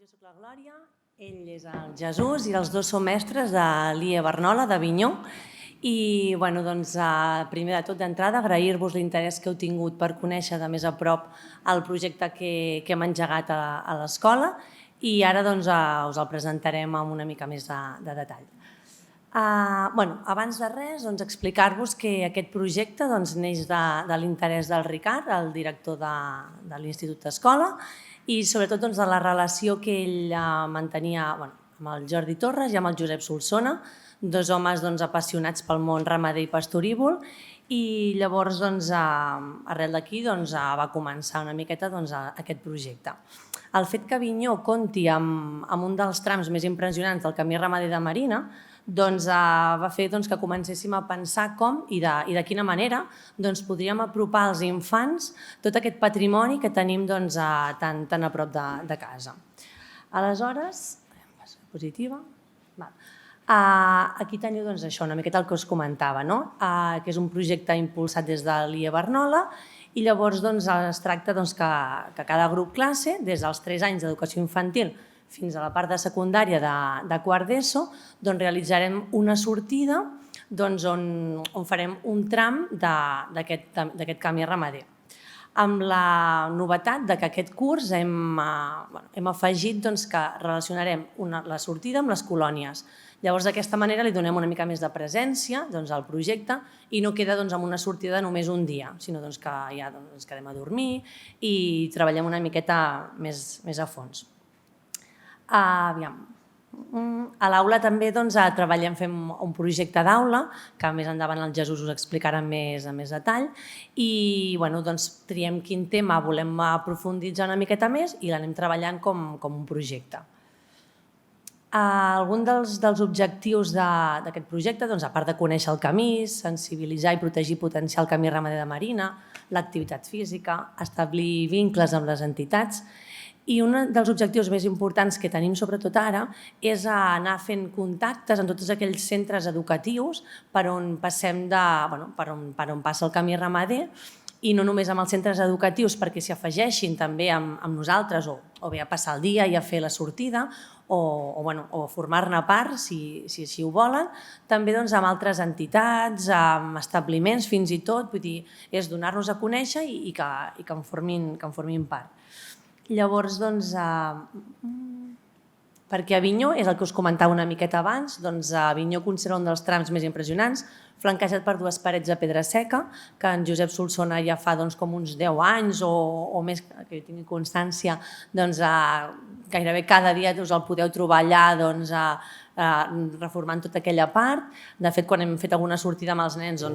jo sóc la Glòria, ell és el Jesús i els dos som mestres de l'IE Barnola d'Avinyó. I primer de tot d'entrada agrair-vos l'interès que heu tingut per conèixer de més a prop el projecte que hem engegat a l'escola i ara us el presentarem amb una mica més de detall. Abans de res, explicar-vos que aquest projecte neix de l'interès del Ricard, el director de l'Institut d'Escola, i sobretot de la relació que ell mantenia amb el Jordi Torres i amb el Josep Solsona, dos homes apassionats pel món ramader i pastorívol, i llavors arrel d'aquí va començar una miqueta aquest projecte. El fet que Avinyó compti amb un dels trams més impressionants del camí ramader de Marina va fer que comencéssim a pensar com i de quina manera podríem apropar als infants tot aquest patrimoni que tenim tan a prop de casa. Aleshores, positiva. Aquí teniu això, una miqueta el que us comentava, que és un projecte impulsat des de l'IE Barnola i llavors es tracta que cada grup classe, des dels 3 anys d'educació infantil fins a la part de secundària de quart d'ESO, realitzarem una sortida on farem un tram d'aquest camí ramader. Amb la novetat que aquest curs hem afegit que relacionarem la sortida amb les colònies. Llavors, d'aquesta manera li donem una mica més de presència al projecte i no queda amb una sortida de només un dia, sinó que ja ens quedem a dormir i treballem una miqueta més a fons. A l'aula també treballem, fem un projecte d'aula, que més endavant el Jesús us explicarà més detall, i triem quin tema volem aprofunditzar una miqueta més i l'anem treballant com un projecte. Alguns dels objectius d'aquest projecte, a part de conèixer el camí, sensibilitzar i protegir i potenciar el camí ramader de Marina, l'activitat física, establir vincles amb les entitats, i un dels objectius més importants que tenim sobretot ara és anar fent contactes en tots aquells centres educatius per on passa el camí ramader i no només amb els centres educatius perquè s'hi afegeixin també amb nosaltres o bé a passar el dia i a fer la sortida o formar-ne part si així ho volen, també amb altres entitats, amb establiments fins i tot, vull dir, és donar-nos a conèixer i que en formin part. Llavors, perquè Avinyó, és el que us comentava una miqueta abans, Avinyó conserva un dels trams més impressionants, flanquejat per 2 parets de pedra seca, que en Josep Solsona ja fa com uns 10 anys o més, que jo tingui constància, gairebé cada dia us el podeu trobar allà reformant tota aquella part. De fet, quan hem fet alguna sortida amb els nens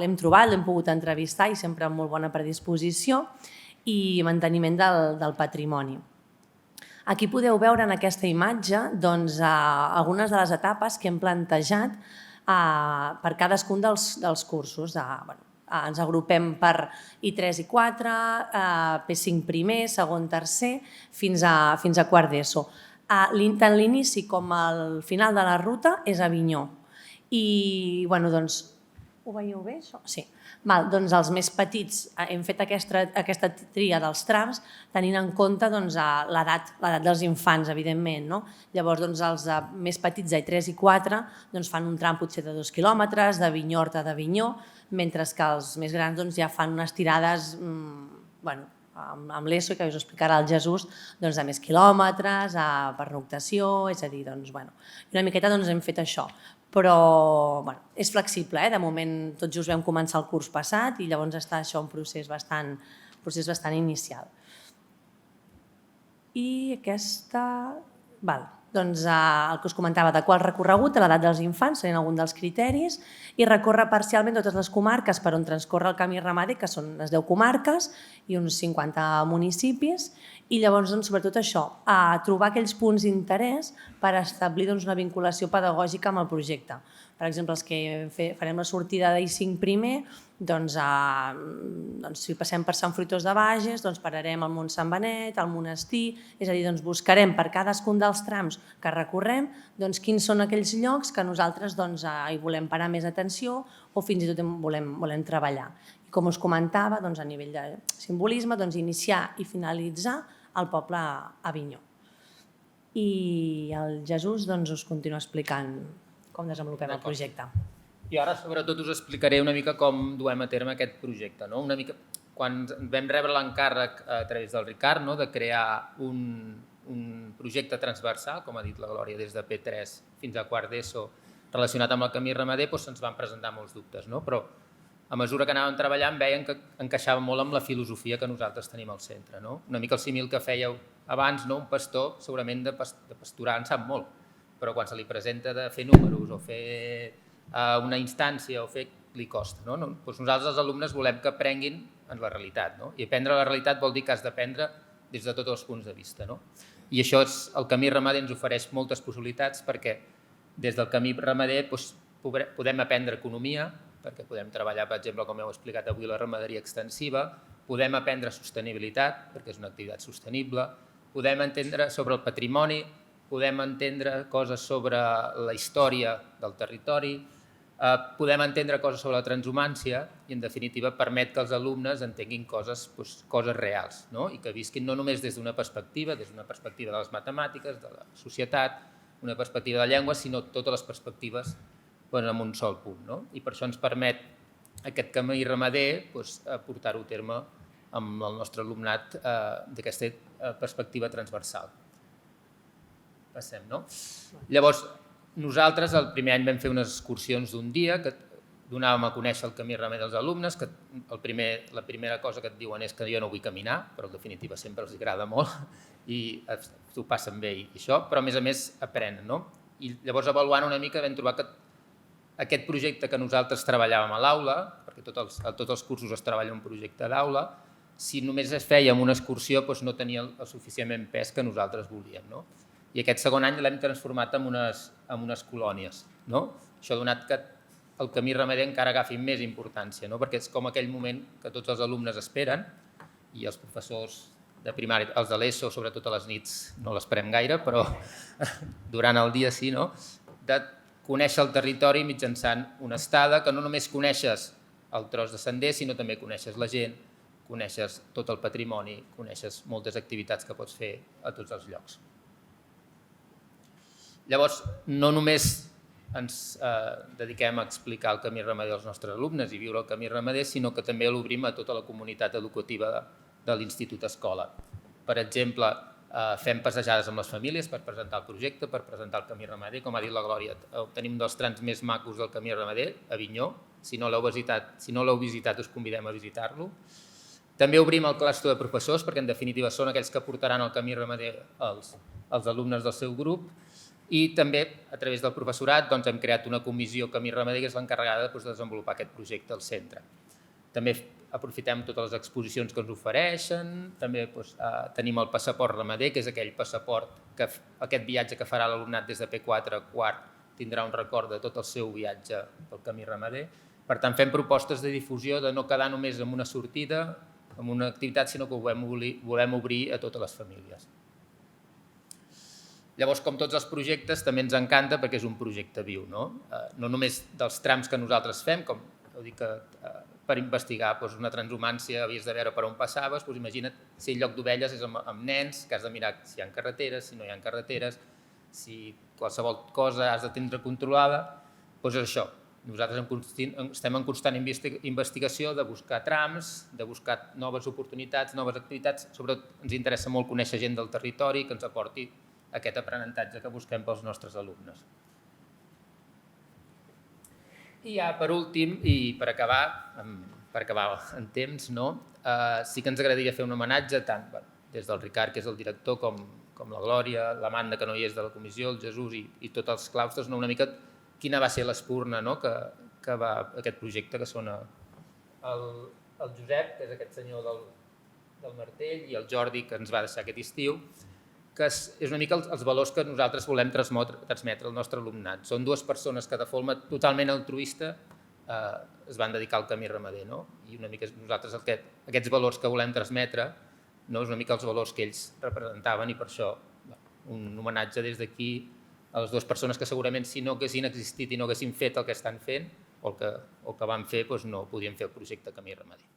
l'hem trobat, l'hem pogut entrevistar i sempre amb molt bona predisposició i manteniment del patrimoni. Aquí podeu veure en aquesta imatge algunes de les etapes que hem plantejat per cadascun dels cursos. Ens agrupem per I3 i 4, P5 primer, segon, tercer, fins a quart d'ESO. Tant l'inici com el final de la ruta és Avinyó. I, ho veieu bé, això? Sí. Els més petits, hem fet aquesta tria dels trams tenint en compte l'edat dels infants, evidentment. Llavors, els més petits, d'I3 i 4, fan un tram potser de 2 quilòmetres, d'Avinyó a Horta d'Avinyó, mentre que els més grans ja fan unes tirades amb l'ESO, que us explicarà el Jesús, de més quilòmetres, per noctació, és a dir, una miqueta hem fet això. Però és flexible, de moment tots just vam començar el curs passat i llavors està això un procés bastant inicial. I aquesta... el que us comentava, adequar el recorregut a l'edat dels infants, serien alguns dels criteris, i recórrer parcialment totes les comarques per on transcorre el camí ramader, que són les 10 comarques i uns 50 municipis, i llavors, sobretot això, trobar aquells punts d'interès per establir una vinculació pedagògica amb el projecte. Per exemple, els que farem la sortida d'I5 primer, si passem per Sant Fruitós de Bages, pararem al Mont Sant Benet, al monestir, és a dir, buscarem per cadascun dels trams que recorrem quins són aquells llocs que nosaltres hi volem parar més atenció o fins i tot volem treballar. I com us comentava, a nivell de simbolisme, iniciar i finalitzar el poble Avinyó. i el Jesús us continua explicant com desenvolupem el projecte. I ara sobretot us explicaré una mica com duem a terme aquest projecte. Una mica, quan vam rebre l'encàrrec a través del Ricard de crear un projecte transversal, com ha dit la Glòria, des de P3 fins a quart d'ESO, relacionat amb el camí ramader, se'ns van presentar molts dubtes, però a mesura que anàvem treballant veien que encaixava molt amb la filosofia que nosaltres tenim al centre. Una mica el símil que fèieu abans, un pastor segurament de pasturar en sap molt, però quan se li presenta de fer números o fer una instància o fer, li costa. Nosaltres els alumnes volem que aprenguin en la realitat, i aprendre la realitat vol dir que has d'aprendre des de tots els punts de vista. I això el camí ramader ens ofereix moltes possibilitats perquè des del camí ramader podem aprendre economia, perquè podem treballar, per exemple, com heu explicat avui, la ramaderia extensiva, podem aprendre sostenibilitat, perquè és una activitat sostenible, podem entendre sobre el patrimoni, podem entendre coses sobre la història del territori, podem entendre coses sobre la transhumància i, en definitiva, permet que els alumnes entenguin coses reals i que visquin no només des d'una perspectiva, de les matemàtiques, de la societat, una perspectiva de la llengua, sinó totes les perspectives en un sol punt. I per això ens permet aquest camí ramader portar-ho a terme amb el nostre alumnat d'aquesta perspectiva transversal. Passem, no? Llavors, nosaltres el primer any vam fer unes excursions d'un dia que donàvem a conèixer el camí ramader dels alumnes, que la primera cosa que et diuen és que jo no vull caminar, però en definitiva sempre els agrada molt i s'ho passen bé i això, però a més aprenen. I llavors avaluant una mica vam trobar que aquest projecte que nosaltres treballàvem a l'aula, perquè a tots els cursos es treballa un projecte d'aula, si només es feia amb una excursió no tenia el suficientment pes que nosaltres volíem. I aquest segon any l'hem transformat en unes colònies. Això ha donat que el camí ramader encara agafi més importància, perquè és com aquell moment que tots els alumnes esperen i els professors de primària, els de l'ESO, sobretot a les nits, no l'esperem gaire, però durant el dia sí, de conèixer el territori mitjançant una estada, que no només coneixes el tros de sender, sinó també coneixes la gent, coneixes tot el patrimoni, coneixes moltes activitats que pots fer a tots els llocs. Llavors, no només ens dediquem a explicar el camí ramader als nostres alumnes i viure el camí ramader, sinó que també l'obrim a tota la comunitat educativa de l'Institut Escola. Per exemple, fem passejades amb les famílies per presentar el projecte, per presentar el camí ramader. Com ha dit la Glòria, tenim dels trams més macos del camí ramader, a Avinyó. Si no l'heu visitat, us convidem a visitar-lo. També obrim el claustre de professors, perquè en definitiva són aquells que portaran el camí ramader als alumnes del seu grup. I també, a través del professorat, hem creat una comissió camí ramader que és l'encarregada de desenvolupar aquest projecte al centre. També aprofitem totes les exposicions que ens ofereixen, també tenim el passaport ramader, que és aquell passaport que aquest viatge que farà l'alumnat des de P4 a quart tindrà un record de tot el seu viatge pel camí ramader. Per tant, fem propostes de difusió de no quedar només en una sortida, en una activitat, sinó que ho volem obrir a totes les famílies. Llavors, com tots els projectes, també ens encanta perquè és un projecte viu, no només dels trams que nosaltres fem, com heu dit que per investigar una transhumància havies de veure per on passaves, imagina't si el lloc d'ovelles és amb nens, que has de mirar si hi ha carreteres, si no hi ha carreteres, si qualsevol cosa has de tindre controlada, és això. Nosaltres estem en constant investigació de buscar trams, de buscar noves oportunitats, noves activitats. Sobretot ens interessa molt conèixer gent del territori que ens aporti aquest aprenentatge que busquem pels nostres alumnes. I ja per últim, i per acabar en temps, sí que ens agradaria fer un homenatge tant des del Ricard, que és el director, com la Glòria, l'Amanda, que no hi és de la comissió, el Jesús i tots els claustres, una mica quina va ser l'espurna que va aquest projecte, que són el Josep, que és aquest senyor del martell, i el Jordi, que ens va deixar aquest estiu, que és una mica els valors que nosaltres volem transmetre al nostre alumnat. Són dues persones que de forma totalment altruista es van dedicar al camí ramader, i una mica nosaltres aquests valors que volem transmetre és una mica els valors que ells representaven, i per això un homenatge des d'aquí a les dues persones que segurament si no haguessin existit i no haguessin fet el que estan fent o el que van fer no podien fer el projecte Camí Ramader.